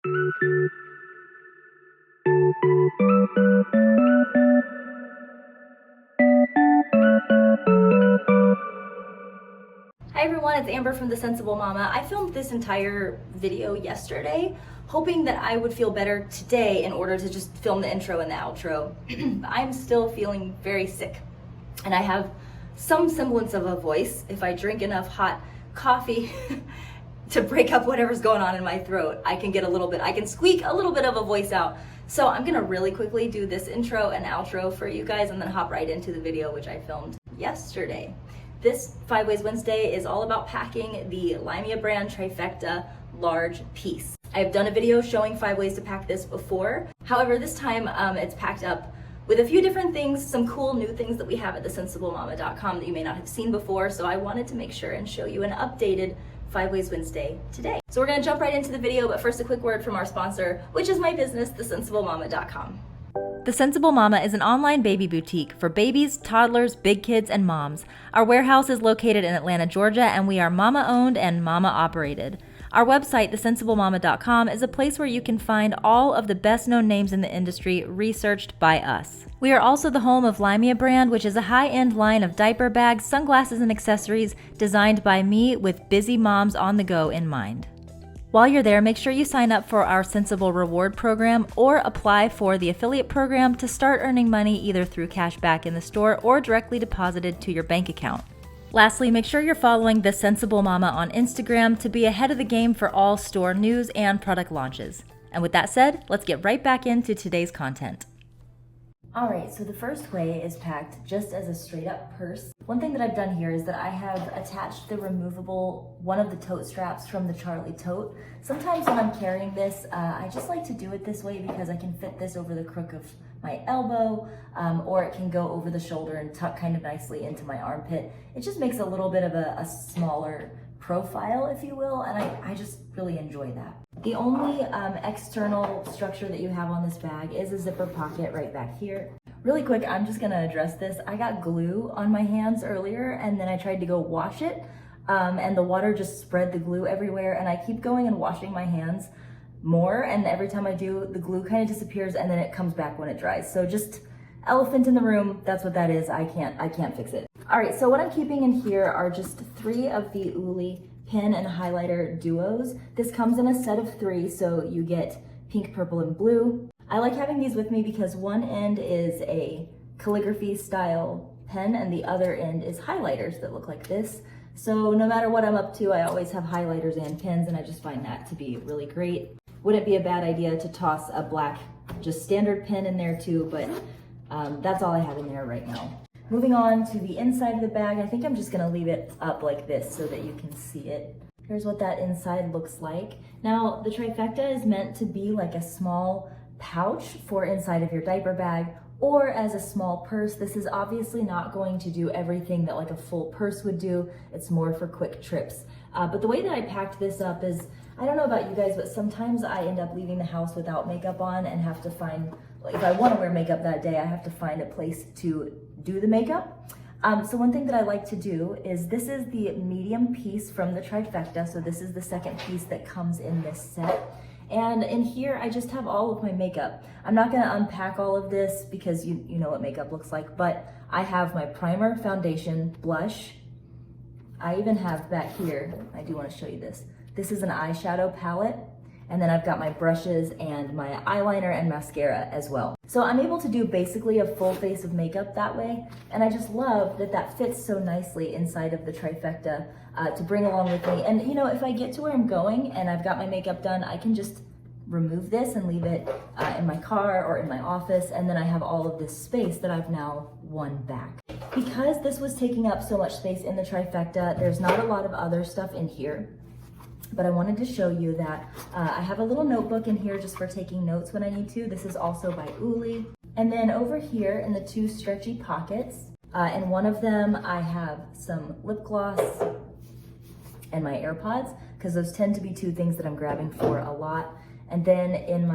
Hi everyone, it's Amber from The Sensible Mama. I filmed this entire video yesterday, hoping that I would feel better today in order to just film the intro and the outro. I'm still feeling very sick, and I have some semblance of a voice. If I drink enough hot coffee to break up whatever's going on in my throat, I can squeak a little bit of a voice out. So I'm gonna really quickly do this intro and outro for you guys and then hop right into the video, which I filmed yesterday. This 5 Ways Wednesday is all about packing the LYMIA Brand Trifecta large piece. I've done a video showing 5 ways to pack this before. However, this time it's packed up with a few different things, some cool new things that we have at thesensiblemama.com that you may not have seen before. So I wanted to make sure and show you an updated 5 Ways Wednesday today. So we're gonna jump right into the video, but first a quick word from our sponsor, which is my business, thesensiblemama.com. The Sensible Mama is an online baby boutique for babies, toddlers, big kids, and moms. Our warehouse is located in Atlanta, Georgia, and we are mama-owned and mama-operated. Our website, thesensiblemama.com, is a place where you can find all of the best-known names in the industry researched by us. We are also the home of LYMIA Brand, which is a high-end line of diaper bags, sunglasses, and accessories designed by me with busy moms on the go in mind. While you're there, make sure you sign up for our Sensible Reward program or apply for the affiliate program to start earning money either through cash back in the store or directly deposited to your bank account. Lastly, make sure you're following The Sensible Mama on Instagram to be ahead of the game for all store news and product launches. And with that said, let's get right back into today's content. Alright, so the first way is packed just as a straight up purse. One thing that I've done here is that I have attached the removable, one of the tote straps from the Charlie tote. Sometimes when I'm carrying this, I just like to do it this way because I can fit this over the crook of my elbow, or it can go over the shoulder and tuck kind of nicely into my armpit. It just makes a little bit of a smaller profile, if you will, and I just really enjoy that. The only external structure that you have on this bag is a zipper pocket right back here. Really quick, I'm just gonna address this. I got glue on my hands earlier and then I tried to go wash it and the water just spread the glue everywhere, and I keep going and washing my hands more, and every time I do, the glue kind of disappears and then it comes back when it dries. So just elephant in the room, that's what that is. I can't fix it. All right, so what I'm keeping in here are just 3 of the Uli pen and highlighter duos. This comes in a set of 3, so you get pink, purple, and blue. I like having these with me because one end is a calligraphy style pen and the other end is highlighters that look like this. So no matter what I'm up to, I always have highlighters and pens, and I just find that to be really great. Wouldn't be a bad idea to toss a black, just standard pen in there too, but that's all I have in there right now. Moving on to the inside of the bag, I think I'm just gonna leave it up like this so that you can see it. Here's what that inside looks like. Now, the Trifecta is meant to be like a small pouch for inside of your diaper bag or as a small purse. This is obviously not going to do everything that like a full purse would do. It's more for quick trips. But the way that I packed this up is, I don't know about you guys, but sometimes I end up leaving the house without makeup on and have to find, like, if I want to wear makeup that day, I have to find a place to do the makeup. So one thing that I like to do is, this is the medium piece from the Trifecta. So this is the second piece that comes in this set. And in here, I just have all of my makeup. I'm not gonna unpack all of this because you know what makeup looks like, but I have my primer, foundation, blush. I even have back here, I do wanna show you this. This is an eyeshadow palette. And then I've got my brushes and my eyeliner and mascara as well. So I'm able to do basically a full face of makeup that way. And I just love that that fits so nicely inside of the Trifecta to bring along with me. And you know, if I get to where I'm going and I've got my makeup done, I can just remove this and leave it in my car or in my office. And then I have all of this space that I've now won back. Because this was taking up so much space in the Trifecta, there's not a lot of other stuff in here. But I wanted to show you that I have a little notebook in here just for taking notes when I need to. This is also by Uli. And then over here in the 2 stretchy pockets, in one of them I have some lip gloss and my AirPods, because those tend to be 2 things that I'm grabbing for a lot. And then in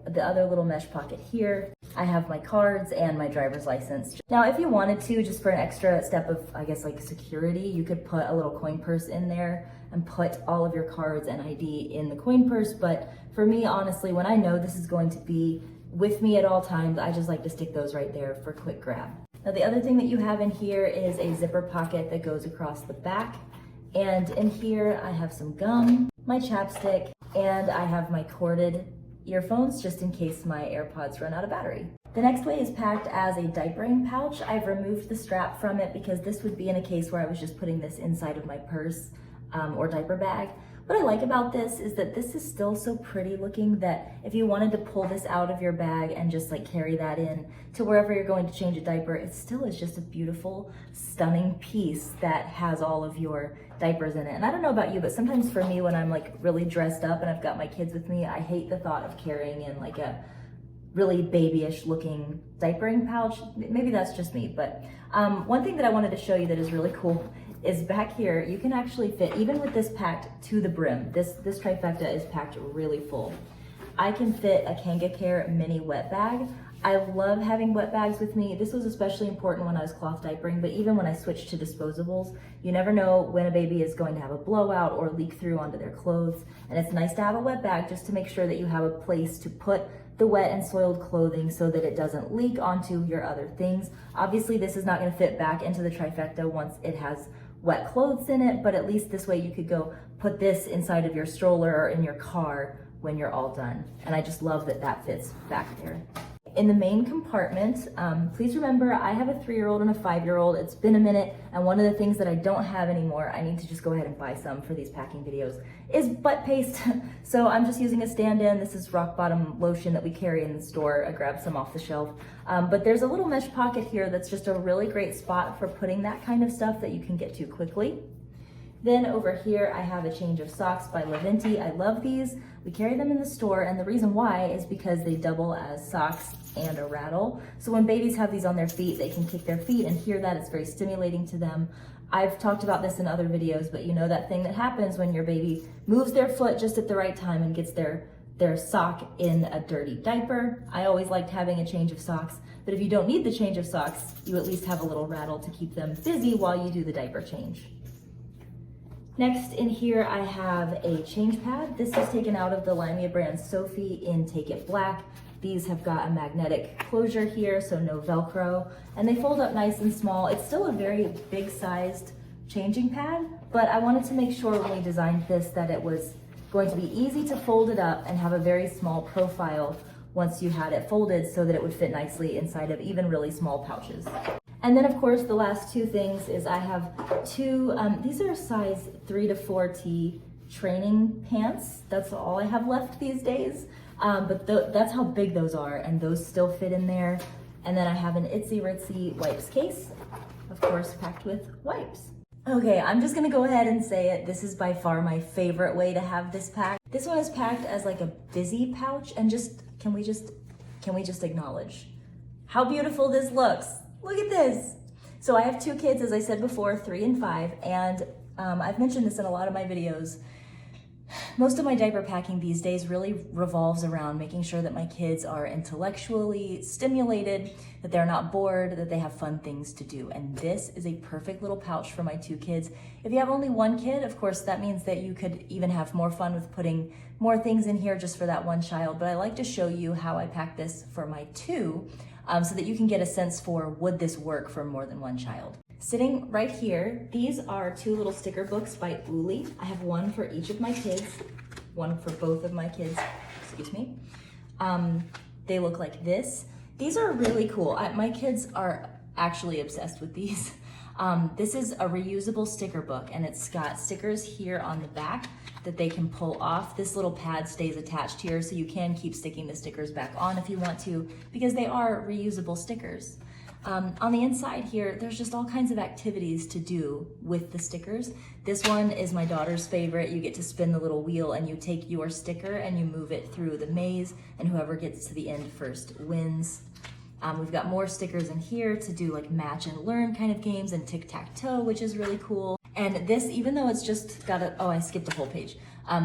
the other little mesh pocket here, I have my cards and my driver's license. Now, if you wanted to, just for an extra step of, I guess, like security, you could put a little coin purse in there and put all of your cards and ID in the coin purse. But for me, honestly, when I know this is going to be with me at all times, I just like to stick those right there for quick grab. Now, the other thing that you have in here is a zipper pocket that goes across the back. And in here, I have some gum, my chapstick, and I have my corded earphones just in case my AirPods run out of battery. The next way is packed as a diapering pouch. I've removed the strap from it because this would be in a case where I was just putting this inside of my purse or diaper bag. What I like about this is that this is still so pretty looking that if you wanted to pull this out of your bag and just like carry that in to wherever you're going to change a diaper, it still is just a beautiful, stunning piece that has all of your diapers in it. And I don't know about you, but sometimes for me, when I'm like really dressed up and I've got my kids with me, I hate the thought of carrying in like a really babyish looking diapering pouch. Maybe that's just me, but one thing that I wanted to show you that is really cool is back here, you can actually fit, even with this packed to the brim, this trifecta is packed really full. I can fit a KangaCare mini wet bag. I love having wet bags with me. This was especially important when I was cloth diapering, but even when I switched to disposables, you never know when a baby is going to have a blowout or leak through onto their clothes. And it's nice to have a wet bag just to make sure that you have a place to put the wet and soiled clothing so that it doesn't leak onto your other things. Obviously, this is not going to fit back into the trifecta once it has wet clothes in it, but at least this way you could go put this inside of your stroller or in your car when you're all done. And I just love that that fits back there. In the main compartment, please remember I have a 3-year-old and a 5-year-old. It's been a minute, and one of the things that I don't have anymore, I need to just go ahead and buy some for these packing videos, is butt paste. So I'm just using a stand-in. This is rock bottom lotion that we carry in the store. I grabbed some off the shelf. But there's a little mesh pocket here that's just a really great spot for putting that kind of stuff that you can get to quickly. Then over here, I have a change of socks by Levinti. I love these. We carry them in the store, and the reason why is because they double as socks and a rattle. So when babies have these on their feet, they can kick their feet and hear that. It's very stimulating to them. I've talked about this in other videos, but you know that thing that happens when your baby moves their foot just at the right time and gets their sock in a dirty diaper. I always liked having a change of socks, but if you don't need the change of socks, you at least have a little rattle to keep them busy while you do the diaper change. Next in here, I have a change pad. This is taken out of the LYMIA brand Sophie in Take It Black. These have got a magnetic closure here, so no Velcro, and they fold up nice and small. It's still a very big sized changing pad, but I wanted to make sure when we designed this that it was going to be easy to fold it up and have a very small profile once you had it folded so that it would fit nicely inside of even really small pouches. And then of course the last two things is I have two, these are size 3 to 4T training pants. That's all I have left these days. But that's how big those are, and those still fit in there. And then I have an Itsy Ritzy wipes case, of course packed with wipes. Okay, I'm just gonna go ahead and say it. This is by far my favorite way to have this packed. This one is packed as like a busy pouch, and can we just acknowledge how beautiful this looks? Look at this. So I have two kids, as I said before, 3 and 5, and I've mentioned this in a lot of my videos. Most of my diaper packing these days really revolves around making sure that my kids are intellectually stimulated, that they're not bored, that they have fun things to do. And this is a perfect little pouch for my 2 kids. If you have only 1 kid, of course, that means that you could even have more fun with putting more things in here just for that 1 child. But I like to show you how I pack this for my 2, so that you can get a sense for, would this work for more than 1 child? Sitting right here, these are 2 little sticker books by Uli. I have one for each of my kids, one for both of my kids, excuse me. They look like this. These are really cool. My kids are actually obsessed with these. This is a reusable sticker book, and it's got stickers here on the back that they can pull off. This little pad stays attached here, so you can keep sticking the stickers back on if you want to, because they are reusable stickers. On the inside here, there's just all kinds of activities to do with the stickers. This one is my daughter's favorite. You get to spin the little wheel and you take your sticker and you move it through the maze, and whoever gets to the end first wins. We've got more stickers in here to do like match and learn kind of games and tic-tac-toe, which is really cool. And this, even though it's just got I skipped a whole page.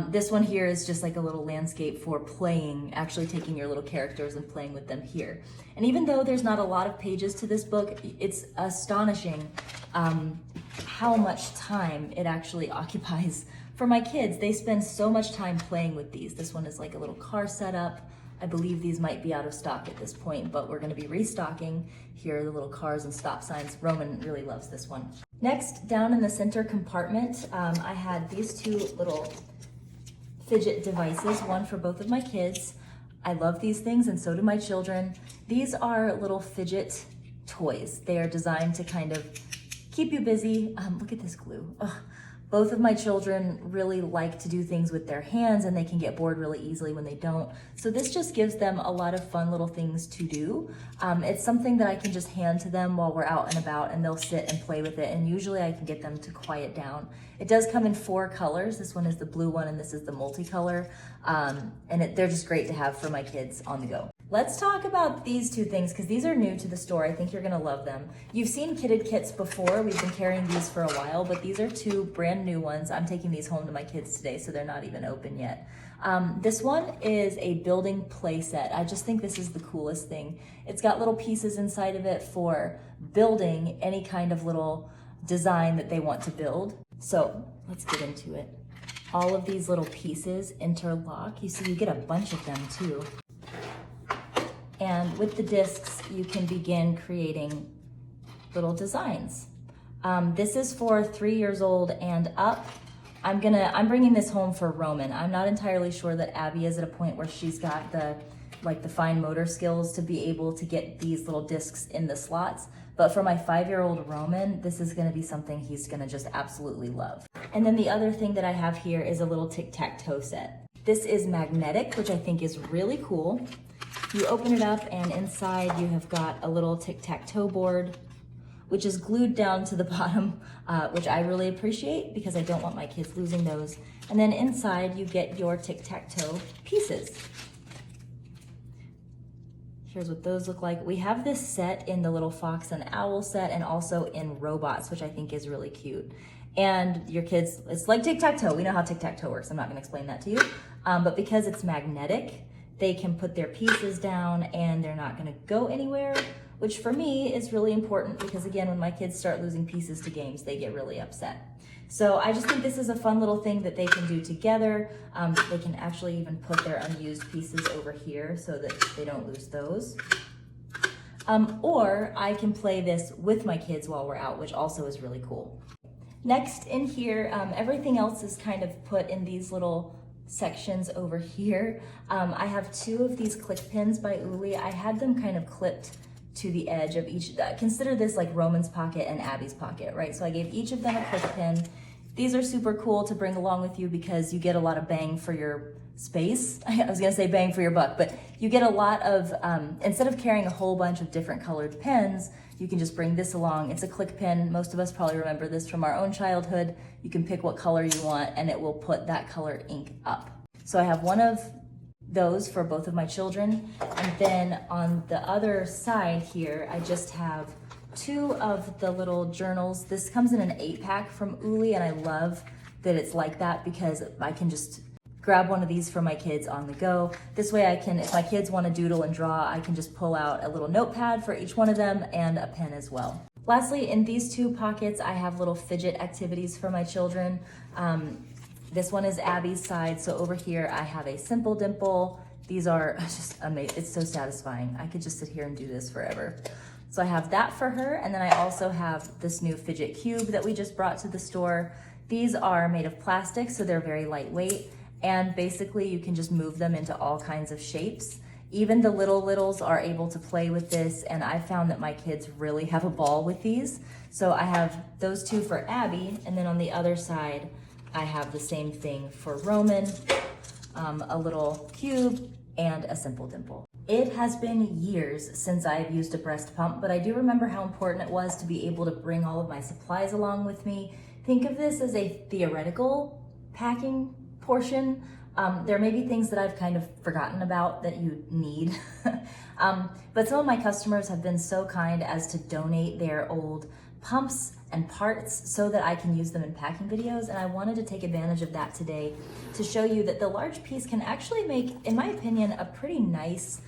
This one here is just like a little landscape for playing, actually taking your little characters and playing with them here. And even though there's not a lot of pages to this book, it's astonishing how much time it actually occupies for my kids. They spend so much time playing with these. This one is like a little car setup. I believe these might be out of stock at this point, but we're gonna be restocking. Here are the little cars and stop signs. Roman really loves this one. Next, down in the center compartment, I had these two little fidget devices, one for both of my kids. I love these things and so do my children. These are little fidget toys. They are designed to kind of keep you busy. Look at this glue. Ugh. Both of my children really like to do things with their hands and they can get bored really easily when they don't. So this just gives them a lot of fun little things to do. It's something that I can just hand to them while we're out and about and they'll sit and play with it, and usually I can get them to quiet down. It does come in 4 colors. This one is the blue one and this is the multicolor. They're just great to have for my kids on the go. Let's talk about these two things because these are new to the store. I think you're gonna love them. You've seen kitted kits before. We've been carrying these for a while, but these are 2 brand new ones. I'm taking these home to my kids today, so they're not even open yet. This one is a building play set. I just think this is the coolest thing. It's got little pieces inside of it for building any kind of little design that they want to build. So let's get into it. All of these little pieces interlock. You see, you get a bunch of them too. And with the discs, you can begin creating little designs. This is for 3 years old and up. I'm bringing this home for Roman. I'm not entirely sure that Abby is at a point where she's got the fine motor skills to be able to get these little discs in the slots. But for my 5-year-old Roman, this is gonna be something he's gonna just absolutely love. And then the other thing that I have here is a little tic-tac-toe set. This is magnetic, which I think is really cool. You open it up and inside you have got a little tic-tac-toe board, which is glued down to the bottom, which I really appreciate because I don't want my kids losing those. And then inside you get your tic-tac-toe pieces. Here's what those look like. We have this set in the little fox and owl set and also in robots, which I think is really cute. And your kids, it's like tic-tac-toe. We know how tic-tac-toe works. I'm not gonna explain that to you. But because it's magnetic, they can put their pieces down and they're not gonna go anywhere, which for me is really important because again, when my kids start losing pieces to games, they get really upset. So I just think this is a fun little thing that they can do together. They can actually even put their unused pieces over here so that they don't lose those. Or I can play this with my kids while we're out, which also is really cool. Next in here, everything else is kind of put in these little sections over here. I have 2 of these click pins by Uli. I had them kind of clipped to the edge of each. Consider this like Roman's pocket and Abby's pocket, right? So I gave each of them a click pin. These are super cool to bring along with you because you get a lot of bang for your space. I was gonna say bang for your buck, but you get a lot of, instead of carrying a whole bunch of different colored pens, you can just bring this along. It's a click pin. Most of us probably remember this from our own childhood. You can pick what color you want and it will put that colored ink up. So I have one of those for both of my children. And then on the other side here, I just have 2 of the little journals. This comes in an 8-pack from Uli and I love that it's like that because I can just grab one of these for my kids on the go. This way I can, if my kids want to doodle and draw, I can just pull out a little notepad for each one of them and a pen as well. Lastly, in these 2 pockets, I have little fidget activities for my children. This one is Abby's side, so over here I have a simple dimple. These are just amazing. It's so satisfying. I could just sit here and do this forever. So I have that for her, and then I also have this new fidget cube that we just brought to the store. These are made of plastic, so they're very lightweight, and basically you can just move them into all kinds of shapes. Even the littles are able to play with this, and I found that my kids really have a ball with these. So I have those 2 for Abby, and then on the other side, I have the same thing for Roman, a little cube and a simple dimple. It has been years since I've used a breast pump, but I do remember how important it was to be able to bring all of my supplies along with me. Think of this as a theoretical packing portion. There may be things that I've kind of forgotten about that you need, but some of my customers have been so kind as to donate their old pumps and parts so that I can use them in packing videos, and I wanted to take advantage of that today to show you that the large piece can actually make, in my opinion, a pretty nice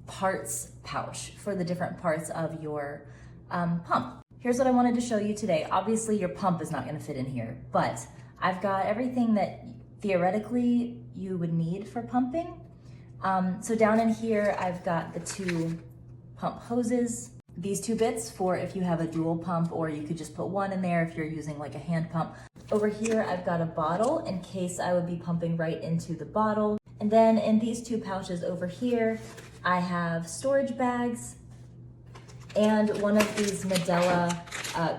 parts pouch for the different parts of your pump. Here's what I wanted to show you today. Obviously your pump is not gonna fit in here, but I've got everything that theoretically you would need for pumping. So down in here, I've got the 2 pump hoses, these 2 bits for if you have a dual pump, or you could just put one in there if you're using like a hand pump. Over here, I've got a bottle in case I would be pumping right into the bottle. And then in these 2 pouches over here, I have storage bags and one of these Medela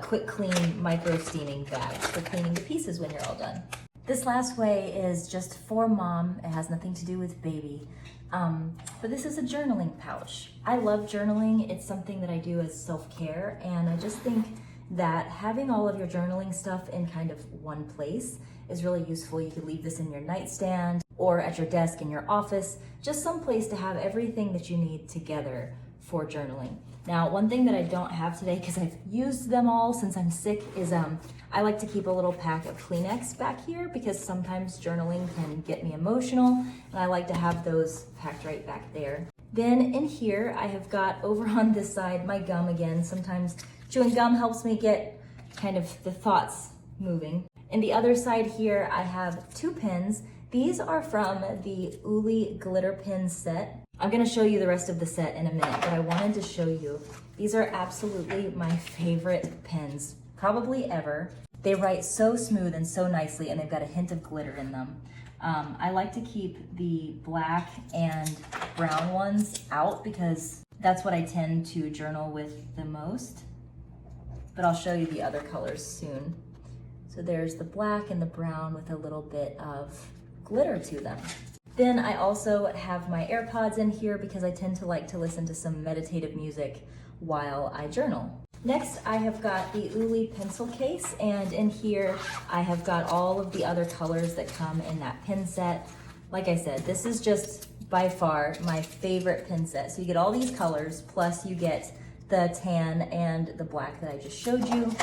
quick clean micro steaming bags for cleaning the pieces when you're all done. This last way is just for mom. It has nothing to do with baby. But this is a journaling pouch. I love journaling. It's something that I do as self-care, and I just think that having all of your journaling stuff in kind of one place is really useful. You could leave this in your nightstand or at your desk in your office, just some place to have everything that you need together for journaling. Now, one thing that I don't have today, because I've used them all since I'm sick, is I like to keep a little pack of Kleenex back here because sometimes journaling can get me emotional, and I like to have those packed right back there. Then in here, I have got over on this side my gum again. Sometimes chewing gum helps me get kind of the thoughts moving. In the other side here, I have 2 pins. These are from the Uli glitter pin set. I'm gonna show you the rest of the set in a minute, but I wanted to show you. These are absolutely my favorite pens, probably ever. They write so smooth and so nicely, and they've got a hint of glitter in them. I like to keep the black and brown ones out because that's what I tend to journal with the most, but I'll show you the other colors soon. So there's the black and the brown with a little bit of glitter to them. Then I also have my AirPods in here because I tend to like to listen to some meditative music while I journal. Next, I have got the Uli pencil case, and in here I have got all of the other colors that come in that pin set. Like I said, this is just by far my favorite pin set. So you get all these colors, plus you get the tan and the black that I just showed you.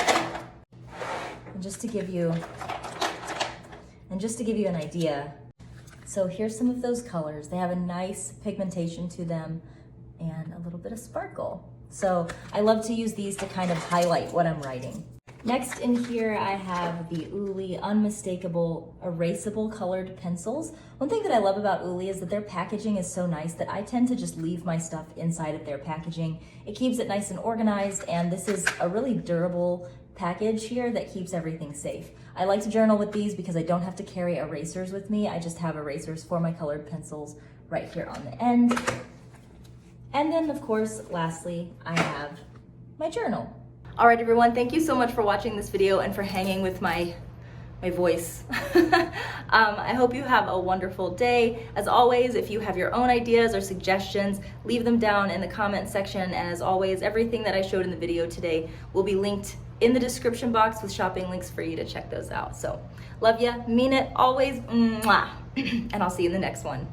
And just to give you an idea, so here's some of those colors. They have a nice pigmentation to them and a little bit of sparkle. So I love to use these to kind of highlight what I'm writing. Next in here, I have the Uli Unmistakable Erasable Colored Pencils. One thing that I love about Uli is that their packaging is so nice that I tend to just leave my stuff inside of their packaging. It keeps it nice and organized, and this is a really durable package here that keeps everything safe. I like to journal with these because I don't have to carry erasers with me. I just have erasers for my colored pencils right here on the end. And then, of course, lastly, I have my journal. All right, everyone, thank you so much for watching this video and for hanging with my voice. I hope you have a wonderful day. As always, if you have your own ideas or suggestions, leave them down in the comment section. And as always, everything that I showed in the video today will be linked in the description box with shopping links for you to check those out. So, love ya, mean it, always, mwah. And I'll see you in the next one.